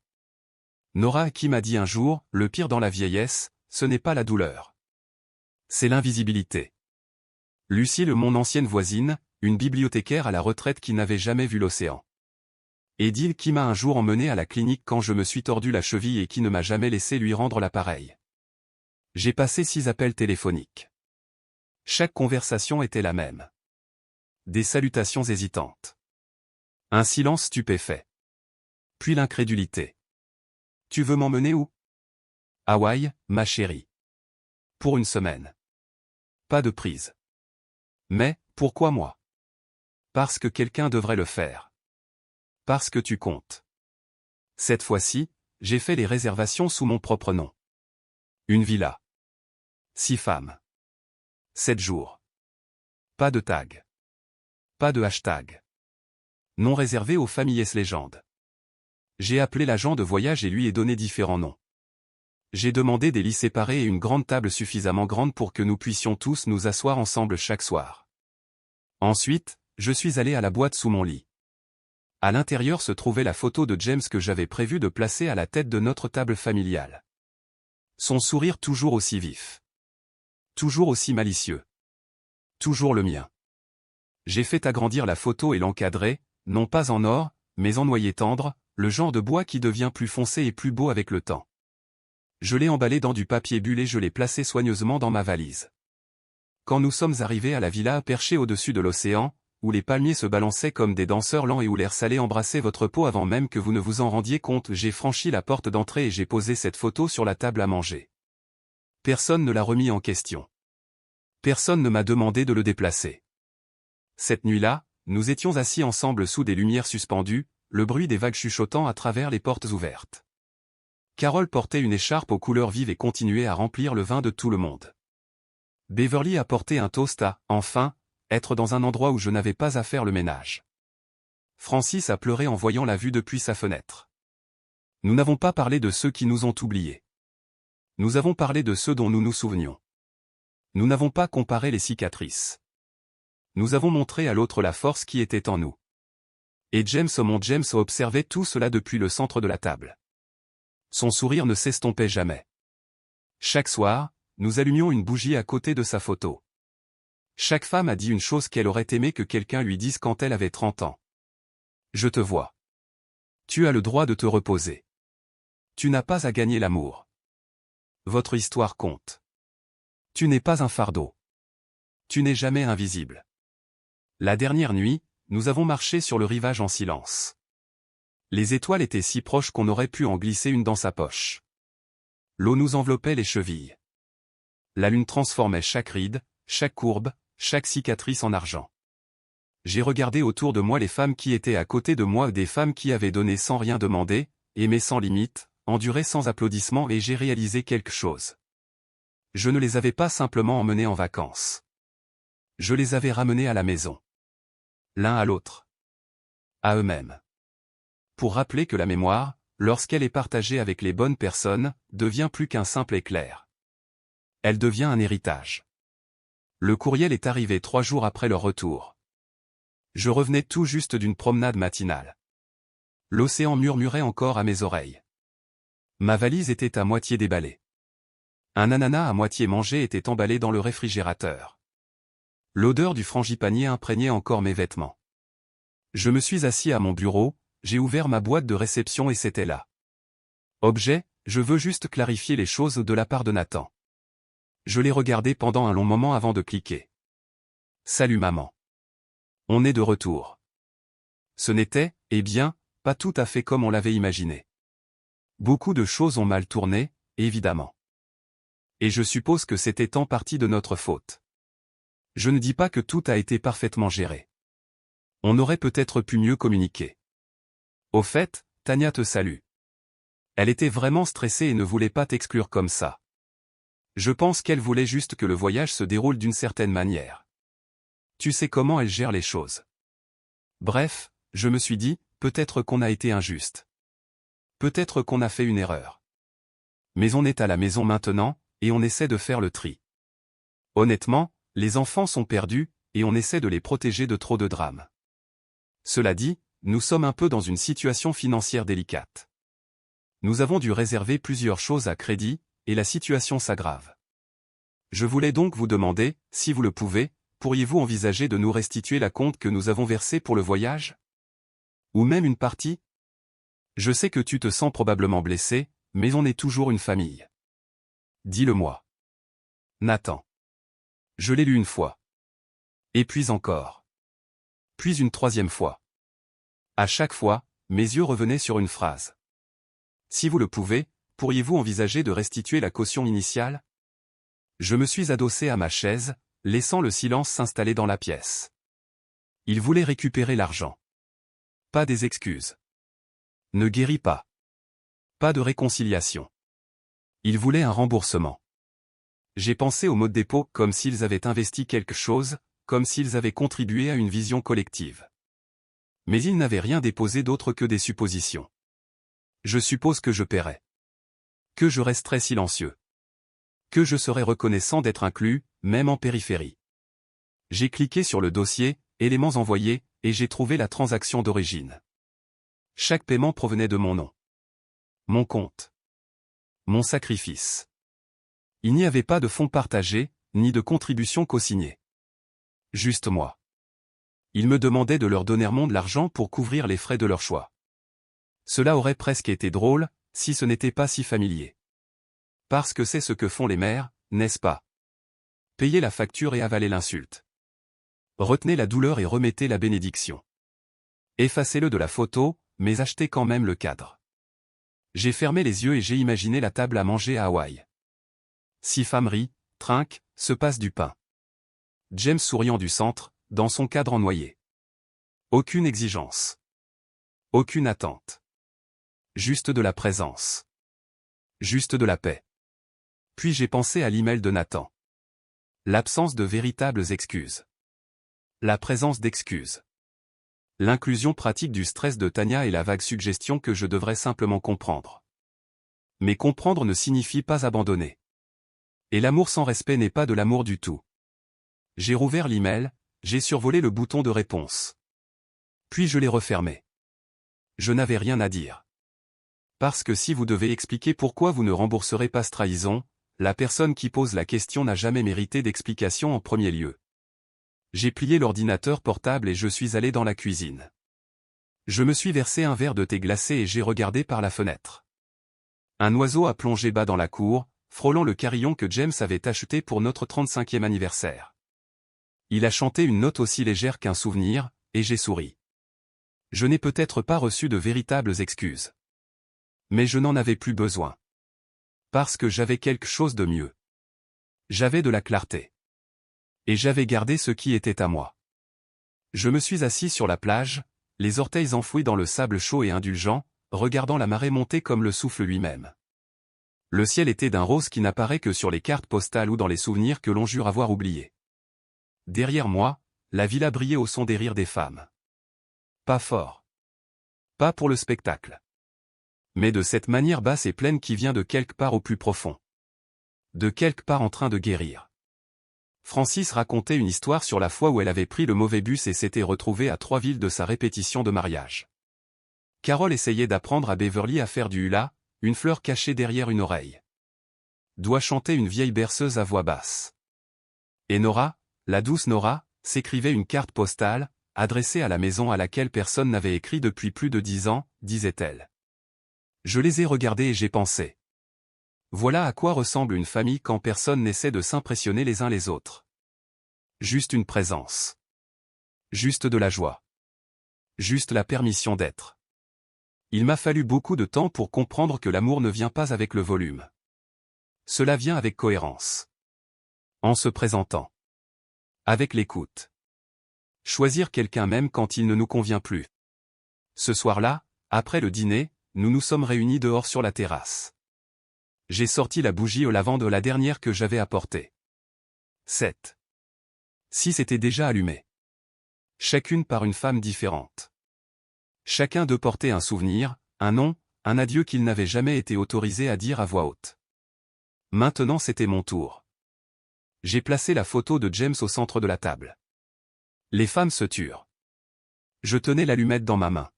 Nora qui m'a dit un jour, le pire dans la vieillesse, ce n'est pas la douleur. C'est l'invisibilité. Lucille, mon ancienne voisine, une bibliothécaire à la retraite qui n'avait jamais vu l'océan. Edil qui m'a un jour emmené à la clinique quand je me suis tordu la cheville et qui ne m'a jamais laissé lui rendre l'appareil. J'ai passé 6 appels téléphoniques. Chaque conversation était la même. Des salutations hésitantes. Un silence stupéfait. Puis l'incrédulité. Tu veux m'emmener où? Hawaï, ma chérie. Pour une semaine. Pas de prise. Mais, pourquoi moi? Parce que quelqu'un devrait le faire. Parce que tu comptes. Cette fois-ci, j'ai fait les réservations sous mon propre nom. Une villa. 6 femmes. 7 jours. Pas de tag. Pas de hashtag. Non réservé aux familles légendes. J'ai appelé l'agent de voyage et lui ai donné différents noms. J'ai demandé des lits séparés et une grande table suffisamment grande pour que nous puissions tous nous asseoir ensemble chaque soir. Ensuite, je suis allé à la boîte sous mon lit. À l'intérieur se trouvait la photo de James que j'avais prévu de placer à la tête de notre table familiale. Son sourire toujours aussi vif. Toujours aussi malicieux. Toujours le mien. J'ai fait agrandir la photo et l'encadrer, non pas en or, mais en noyer tendre, le genre de bois qui devient plus foncé et plus beau avec le temps. Je l'ai emballé dans du papier bulle et je l'ai placé soigneusement dans ma valise. Quand nous sommes arrivés à la villa perchée au-dessus de l'océan, où les palmiers se balançaient comme des danseurs lents et où l'air salé embrassait votre peau avant même que vous ne vous en rendiez compte, j'ai franchi la porte d'entrée et j'ai posé cette photo sur la table à manger. Personne ne l'a remis en question. Personne ne m'a demandé de le déplacer. Cette nuit-là, nous étions assis ensemble sous des lumières suspendues, le bruit des vagues chuchotant à travers les portes ouvertes. Carole portait une écharpe aux couleurs vives et continuait à remplir le vin de tout le monde. Beverly apportait un toast à, enfin, être dans un endroit où je n'avais pas à faire le ménage. Francis a pleuré en voyant la vue depuis sa fenêtre. Nous n'avons pas parlé de ceux qui nous ont oubliés. Nous avons parlé de ceux dont nous nous souvenions. Nous n'avons pas comparé les cicatrices. Nous avons montré à l'autre la force qui était en nous. Et mon James observait tout cela depuis le centre de la table. Son sourire ne s'estompait jamais. Chaque soir, nous allumions une bougie à côté de sa photo. Chaque femme a dit une chose qu'elle aurait aimé que quelqu'un lui dise quand elle avait 30 ans. Je te vois. Tu as le droit de te reposer. Tu n'as pas à gagner l'amour. Votre histoire compte. Tu n'es pas un fardeau. Tu n'es jamais invisible. La dernière nuit, nous avons marché sur le rivage en silence. Les étoiles étaient si proches qu'on aurait pu en glisser une dans sa poche. L'eau nous enveloppait les chevilles. La lune transformait chaque ride, chaque courbe, chaque cicatrice en argent. J'ai regardé autour de moi les femmes qui étaient à côté de moi, des femmes qui avaient donné sans rien demander, aimé sans limite, enduré sans applaudissements, et j'ai réalisé quelque chose. Je ne les avais pas simplement emmenées en vacances. Je les avais ramenées à la maison. L'un à l'autre. À eux-mêmes. Pour rappeler que la mémoire, lorsqu'elle est partagée avec les bonnes personnes, devient plus qu'un simple éclair. Elle devient un héritage. Le courriel est arrivé 3 jours après leur retour. Je revenais tout juste d'une promenade matinale. L'océan murmurait encore à mes oreilles. Ma valise était à moitié déballée. Un ananas à moitié mangé était emballé dans le réfrigérateur. L'odeur du frangipanier imprégnait encore mes vêtements. Je me suis assis à mon bureau, j'ai ouvert ma boîte de réception et c'était là. Objet, je veux juste clarifier les choses de la part de Nathan. Je l'ai regardé pendant un long moment avant de cliquer. Salut maman. On est de retour. Ce n'était, eh bien, pas tout à fait comme on l'avait imaginé. Beaucoup de choses ont mal tourné, évidemment. Et je suppose que c'était en partie de notre faute. Je ne dis pas que tout a été parfaitement géré. On aurait peut-être pu mieux communiquer. Au fait, Tania te salue. Elle était vraiment stressée et ne voulait pas t'exclure comme ça. Je pense qu'elle voulait juste que le voyage se déroule d'une certaine manière. Tu sais comment elle gère les choses. Bref, je me suis dit, peut-être qu'on a été injuste. Peut-être qu'on a fait une erreur. Mais on est à la maison maintenant, et on essaie de faire le tri. Honnêtement, les enfants sont perdus, et on essaie de les protéger de trop de drames. Cela dit, nous sommes un peu dans une situation financière délicate. Nous avons dû réserver plusieurs choses à crédit, et la situation s'aggrave. Je voulais donc vous demander, si vous le pouvez, pourriez-vous envisager de nous restituer la compte que nous avons versée pour le voyage? Ou même une partie? Je sais que tu te sens probablement blessé, mais on est toujours une famille. Dis-le-moi. Nathan. Je l'ai lu une fois. Et puis encore. Puis une 3e fois. À chaque fois, mes yeux revenaient sur une phrase. Si vous le pouvez, pourriez-vous envisager de restituer la caution initiale? Je me suis adossé à ma chaise, laissant le silence s'installer dans la pièce. Il voulait récupérer l'argent. Pas des excuses. Ne guéris pas. Pas de réconciliation. Il voulait un remboursement. J'ai pensé aux mots de dépôt comme s'ils avaient investi quelque chose, comme s'ils avaient contribué à une vision collective. Mais il n'avait rien déposé d'autre que des suppositions. Je suppose que je paierais. Que je resterais silencieux. Que je serais reconnaissant d'être inclus, même en périphérie. J'ai cliqué sur le dossier, éléments envoyés, et j'ai trouvé la transaction d'origine. Chaque paiement provenait de mon nom. Mon compte. Mon sacrifice. Il n'y avait pas de fonds partagés, ni de contributions co-signées. Juste moi. Ils me demandaient de leur donner de l'argent pour couvrir les frais de leur choix. Cela aurait presque été drôle, si ce n'était pas si familier. Parce que c'est ce que font les mères, n'est-ce pas? Payer la facture et avaler l'insulte. Retenez la douleur et remettez la bénédiction. Effacez-le de la photo, mais achetez quand même le cadre. J'ai fermé les yeux et j'ai imaginé la table à manger à Hawaï. 6 femmes rient, trinquent, se passent du pain. James souriant du centre, dans son cadre en noyer. Aucune exigence. Aucune attente. Juste de la présence. Juste de la paix. Puis j'ai pensé à l'email de Nathan. L'absence de véritables excuses. La présence d'excuses. L'inclusion pratique du stress de Tania et la vague suggestion que je devrais simplement comprendre. Mais comprendre ne signifie pas abandonner. Et l'amour sans respect n'est pas de l'amour du tout. J'ai rouvert l'email, j'ai survolé le bouton de réponse. Puis je l'ai refermé. Je n'avais rien à dire. Parce que si vous devez expliquer pourquoi vous ne rembourserez pas cette trahison, la personne qui pose la question n'a jamais mérité d'explication en premier lieu. J'ai plié l'ordinateur portable et je suis allé dans la cuisine. Je me suis versé un verre de thé glacé et j'ai regardé par la fenêtre. Un oiseau a plongé bas dans la cour, frôlant le carillon que James avait acheté pour notre 35e anniversaire. Il a chanté une note aussi légère qu'un souvenir, et j'ai souri. Je n'ai peut-être pas reçu de véritables excuses. Mais je n'en avais plus besoin. Parce que j'avais quelque chose de mieux. J'avais de la clarté. Et j'avais gardé ce qui était à moi. Je me suis assis sur la plage, les orteils enfouis dans le sable chaud et indulgent, regardant la marée monter comme le souffle lui-même. Le ciel était d'un rose qui n'apparaît que sur les cartes postales ou dans les souvenirs que l'on jure avoir oubliés. Derrière moi, la villa brillait au son des rires des femmes. Pas fort. Pas pour le spectacle. Mais de cette manière basse et pleine qui vient de quelque part au plus profond. De quelque part en train de guérir. Francis racontait une histoire sur la fois où elle avait pris le mauvais bus et s'était retrouvée à 3 villes de sa répétition de mariage. Carole essayait d'apprendre à Beverly à faire du hula, une fleur cachée derrière une oreille. Doit chanter une vieille berceuse à voix basse. Et Nora, la douce Nora, s'écrivait une carte postale, adressée à la maison à laquelle personne n'avait écrit depuis plus de 10 ans, disait-elle. Je les ai regardés et j'ai pensé. Voilà à quoi ressemble une famille quand personne n'essaie de s'impressionner les uns les autres. Juste une présence. Juste de la joie. Juste la permission d'être. Il m'a fallu beaucoup de temps pour comprendre que l'amour ne vient pas avec le volume. Cela vient avec cohérence. En se présentant. Avec l'écoute. Choisir quelqu'un même quand il ne nous convient plus. Ce soir-là, après le dîner, nous nous sommes réunis dehors sur la terrasse. J'ai sorti la bougie au lavande la dernière que j'avais apportée. 7. 6 étaient déjà allumées. Chacune par une femme différente. Chacun de porter un souvenir, un nom, un adieu qu'il n'avait jamais été autorisé à dire à voix haute. Maintenant c'était mon tour. J'ai placé la photo de James au centre de la table. Les femmes se turent. Je tenais l'allumette dans ma main.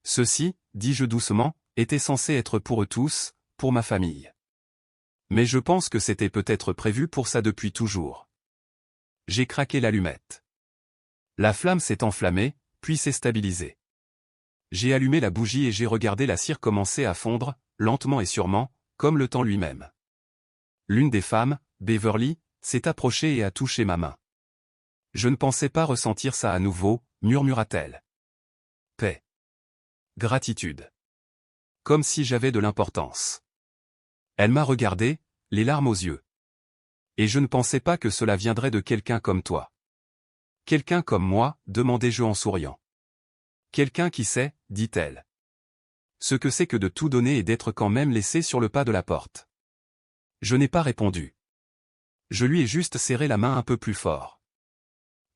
Ceci, dis-je doucement, était censé être pour eux tous, pour ma famille. Mais je pense que c'était peut-être prévu pour ça depuis toujours. J'ai craqué l'allumette. La flamme s'est enflammée, puis s'est stabilisée. J'ai allumé la bougie et j'ai regardé la cire commencer à fondre, lentement et sûrement, comme le temps lui-même. L'une des femmes, Beverly, s'est approchée et a touché ma main. Je ne pensais pas ressentir ça à nouveau, murmura-t-elle. Paix. Gratitude. Comme si j'avais de l'importance. Elle m'a regardé, les larmes aux yeux. Et je ne pensais pas que cela viendrait de quelqu'un comme toi. Quelqu'un comme moi, demandai-je en souriant. Quelqu'un qui sait, dit-elle. Ce que c'est que de tout donner et d'être quand même laissé sur le pas de la porte. Je n'ai pas répondu. Je lui ai juste serré la main un peu plus fort.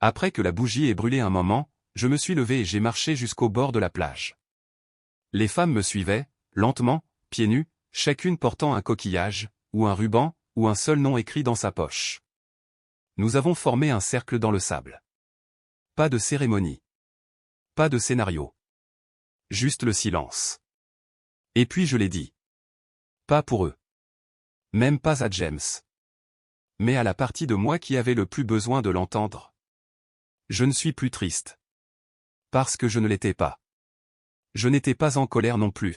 Après que la bougie ait brûlé un moment, Je me suis levé et j'ai marché jusqu'au bord de la plage. Les femmes me suivaient, lentement, pieds nus, chacune portant un coquillage, ou un ruban, ou un seul nom écrit dans sa poche. Nous avons formé un cercle dans le sable. Pas de cérémonie. Pas de scénario. Juste le silence. Et puis je l'ai dit. Pas pour eux. Même pas à James. Mais à la partie de moi qui avait le plus besoin de l'entendre. Je ne suis plus triste. Parce que je ne l'étais pas. Je n'étais pas en colère non plus.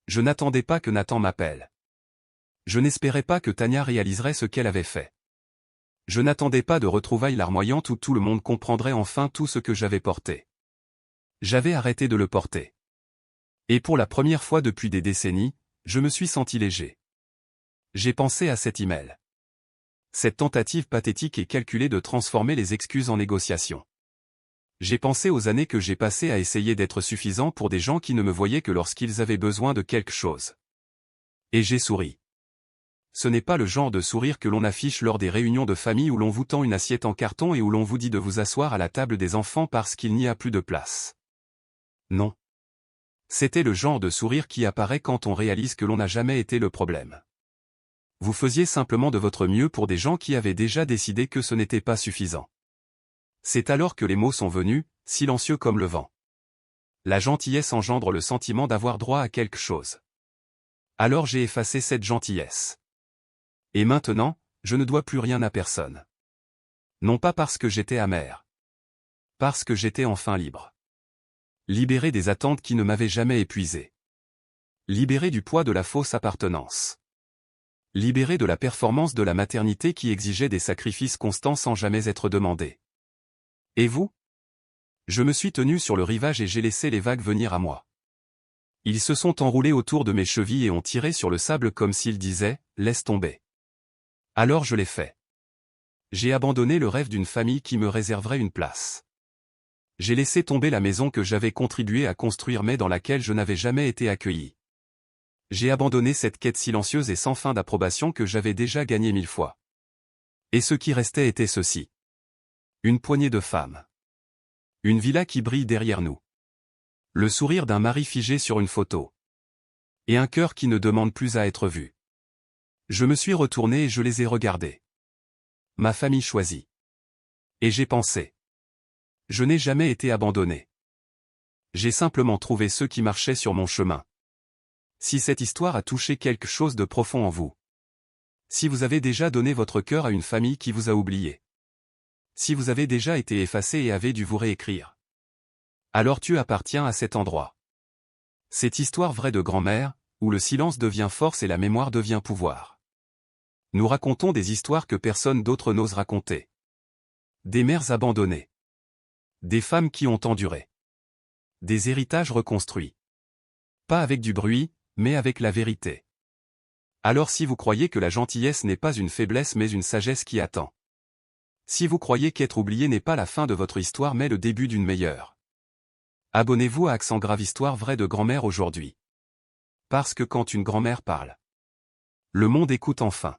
Je n'attendais pas que Nathan m'appelle. Je n'espérais pas que Tania réaliserait ce qu'elle avait fait. Je n'attendais pas de retrouvailles larmoyantes où tout le monde comprendrait enfin tout ce que j'avais porté. J'avais arrêté de le porter. Et pour la première fois depuis des décennies, je me suis senti léger. J'ai pensé à cet email. Cette tentative pathétique et calculée de transformer les excuses en négociations. J'ai pensé aux années que j'ai passées à essayer d'être suffisant pour des gens qui ne me voyaient que lorsqu'ils avaient besoin de quelque chose. Et j'ai souri. Ce n'est pas le genre de sourire que l'on affiche lors des réunions de famille où l'on vous tend une assiette en carton et où l'on vous dit de vous asseoir à la table des enfants parce qu'il n'y a plus de place. Non. C'était le genre de sourire qui apparaît quand on réalise que l'on n'a jamais été le problème. Vous faisiez simplement de votre mieux pour des gens qui avaient déjà décidé que ce n'était pas suffisant. C'est alors que les mots sont venus, silencieux comme le vent. La gentillesse engendre le sentiment d'avoir droit à quelque chose. Alors j'ai effacé cette gentillesse. Et maintenant, je ne dois plus rien à personne. Non pas parce que j'étais amer. Parce que j'étais enfin libre. Libéré des attentes qui ne m'avaient jamais épuisé. Libéré du poids de la fausse appartenance. Libéré de la performance de la maternité qui exigeait des sacrifices constants sans jamais être demandé. Et vous? Je me suis tenu sur le rivage et j'ai laissé les vagues venir à moi. Ils se sont enroulés autour de mes chevilles et ont tiré sur le sable comme s'ils disaient « laisse tomber ». Alors je l'ai fait. J'ai abandonné le rêve d'une famille qui me réserverait une place. J'ai laissé tomber la maison que j'avais contribué à construire mais dans laquelle je n'avais jamais été accueilli. J'ai abandonné cette quête silencieuse et sans fin d'approbation que j'avais déjà gagnée 1000 fois. Et ce qui restait était ceci. Une poignée de femmes. Une villa qui brille derrière nous. Le sourire d'un mari figé sur une photo. Et un cœur qui ne demande plus à être vu. Je me suis retourné et je les ai regardés. Ma famille choisie. Et j'ai pensé. Je n'ai jamais été abandonné. J'ai simplement trouvé ceux qui marchaient sur mon chemin. Si cette histoire a touché quelque chose de profond en vous. Si vous avez déjà donné votre cœur à une famille qui vous a oublié. Si vous avez déjà été effacé et avez dû vous réécrire. Alors tu appartiens à cet endroit. Cette histoire vraie de grand-mère, où le silence devient force et la mémoire devient pouvoir. Nous racontons des histoires que personne d'autre n'ose raconter. Des mères abandonnées. Des femmes qui ont enduré. Des héritages reconstruits. Pas avec du bruit, mais avec la vérité. Alors si vous croyez que la gentillesse n'est pas une faiblesse mais une sagesse qui attend. Si vous croyez qu'être oublié n'est pas la fin de votre histoire mais le début d'une meilleure. Abonnez-vous à Accent Grave Histoire vraie de grand-mère aujourd'hui. Parce que quand une grand-mère parle, le monde écoute enfin.